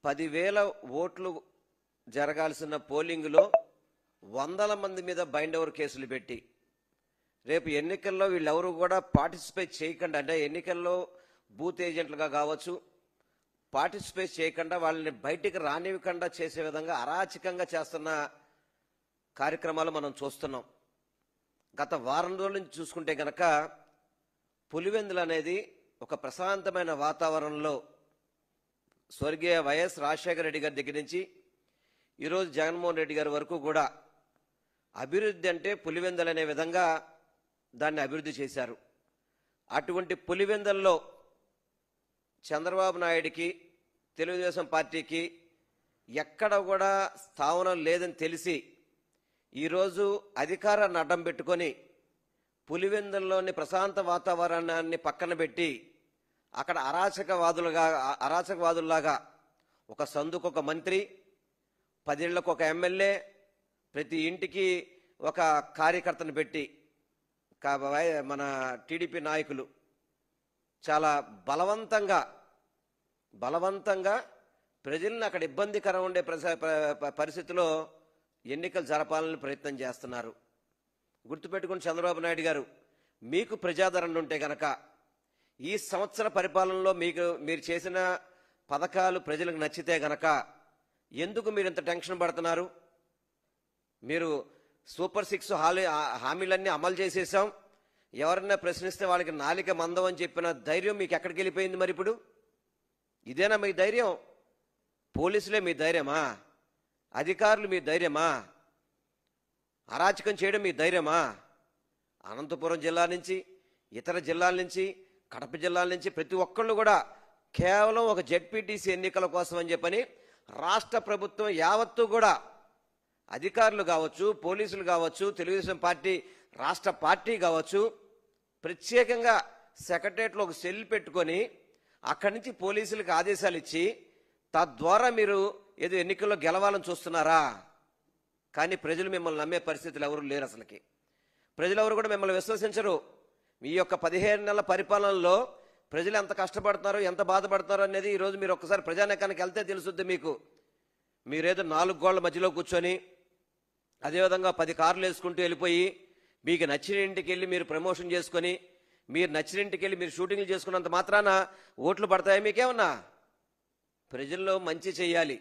10,000 ఓట్లు జరగాల్సిన పోలింగ్లో వందల మంది మీద బైండ్ ఓవర్ కేసులు పెట్టి రేపు ఎన్నికల్లో వీళ్ళెవరూ కూడా పార్టిసిపేట్ చేయకుండా, అంటే ఎన్నికల్లో బూత్ ఏజెంట్లుగా కావచ్చు, పార్టిసిపేట్ చేయకుండా వాళ్ళని బయటికి రానివ్వకుండా చేసే విధంగా అరాచకంగా చేస్తున్న కార్యక్రమాలు మనం చూస్తున్నాం. గత వారం రోజుల నుంచి చూసుకుంటే కనుక పులివెందులు అనేది ఒక ప్రశాంతమైన వాతావరణంలో స్వర్గీయ వైఎస్ రాజశేఖర రెడ్డి గారి దగ్గర నుంచి ఈరోజు జగన్మోహన్ రెడ్డి గారి వరకు కూడా అభివృద్ధి అంటే పులివెందులు అనే విధంగా దాన్ని అభివృద్ధి చేశారు. అటువంటి పులివెందుల్లో చంద్రబాబు నాయుడికి, తెలుగుదేశం పార్టీకి ఎక్కడ కూడా స్థావరం లేదని తెలిసి ఈరోజు అధికారాన్ని అడ్డం పెట్టుకొని పులివెందుల్లోని ప్రశాంత వాతావరణాన్ని పక్కన పెట్టి అక్కడ అరాచకవాదుల్లాగా ఒక సందుకు ఒక మంత్రి, 10 ఇళ్లకు ఒక ఎమ్మెల్యే, ప్రతి ఇంటికి ఒక కార్యకర్తను పెట్టి మన టీడీపీ నాయకులు చాలా బలవంతంగా ప్రజలను అక్కడ ఇబ్బందికరం ఉండే పరిస్థితిలో ఎన్నికలు జరపాలని ప్రయత్నం చేస్తున్నారు. గుర్తుపెట్టుకుని చంద్రబాబు నాయుడు గారు, మీకు ప్రజాదరణ ఉంటే గనక ఈ సంవత్సర పరిపాలనలో మీరు చేసిన పథకాలు ప్రజలకు నచ్చితే గనక ఎందుకు మీరు ఇంత టెన్షన్ పడుతున్నారు? మీరు సూపర్ 6 హామీలన్నీ అమలు చేసేసాం, ఎవరన్నా ప్రశ్నిస్తే వాళ్ళకి నాలిక మందం అని చెప్పిన ధైర్యం మీకు ఎక్కడికి వెళ్ళిపోయింది? మరి ఇప్పుడు ఇదేనా మీ ధైర్యం? పోలీసులే మీ ధైర్యమా? అధికారులు మీ ధైర్యమా? అరాచకం చేయడం మీ ధైర్యమా? అనంతపురం జిల్లా నుంచి, ఇతర జిల్లాల నుంచి, కడప జిల్లాల నుంచి ప్రతి ఒక్కళ్ళు కూడా కేవలం ఒక జెడ్పీటీసీ ఎన్నికల కోసం అని చెప్పని రాష్ట్ర ప్రభుత్వం యావత్తు కూడా అధికారులు కావచ్చు, పోలీసులు కావచ్చు, తెలుగుదేశం పార్టీ రాష్ట్ర పార్టీ కావచ్చు, ప్రత్యేకంగా సెక్రటరియట్లో ఒక సెల్ పెట్టుకొని అక్కడి నుంచి పోలీసులకు ఆదేశాలు ఇచ్చి తద్వారా మీరు ఏదో ఎన్నికల్లో గెలవాలని చూస్తున్నారా? కానీ ప్రజలు మిమ్మల్ని నమ్మే పరిస్థితులు ఎవరు లేరు. అసలుకి ప్రజలు ఎవరు కూడా మిమ్మల్ని విశ్వసించరు. మీ యొక్క 15 నెలల పరిపాలనలో ప్రజలు ఎంత కష్టపడుతున్నారో, ఎంత బాధపడుతున్నారో అనేది ఈరోజు మీరు ఒక్కసారి ప్రజానీకానికి వెళ్తే తెలుసుద్ది మీకు. మీరేదో 4 గోళ్ల మధ్యలో కూర్చొని అదేవిధంగా 10 కార్లు వేసుకుంటూ వెళ్ళిపోయి మీకు నచ్చిన ఇంటికి వెళ్ళి మీరు ప్రమోషన్ చేసుకొని, మీరు నచ్చిన ఇంటికి వెళ్ళి మీరు షూటింగ్లు చేసుకున్నంత మాత్రాన ఓట్లు పడతాయి మీకేమన్నా? ప్రజల్లో మంచి చేయాలి,